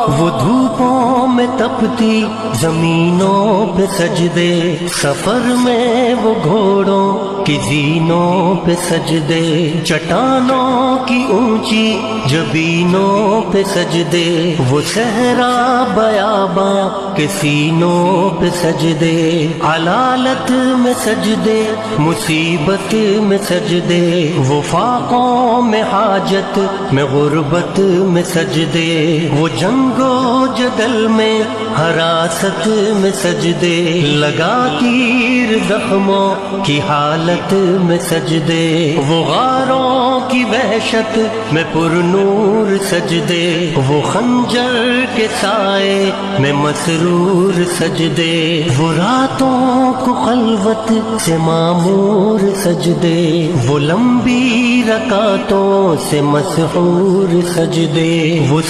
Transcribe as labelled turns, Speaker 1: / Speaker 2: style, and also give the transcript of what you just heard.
Speaker 1: وہ دھوپوں میں تپتی زمینوں پہ سجدے، سفر میں وہ گھوڑوں کی زینوں پہ سجدے، چٹانوں کی اونچی جبینوں پہ سجدے، وہ صحرا بیاباں کے سینوں پہ سجدے، علالت میں سجدے، مصیبت میں سجدے، وہ فاقوں میں حاجت میں غربت میں سجدے، وہ جنگ و جدل میں حراست میں سجدے، لگا تیر زخموں کی حالت میں سجدے، وہ غاروں کی وحشت میں پر نور سجدے، وہ خنجر کے سائے میں مسرور سجدے، وہ راتوں کو خلوت سے معمور سجدے، وہ لمبی رکعتوں سے مسحور سجدے، وہ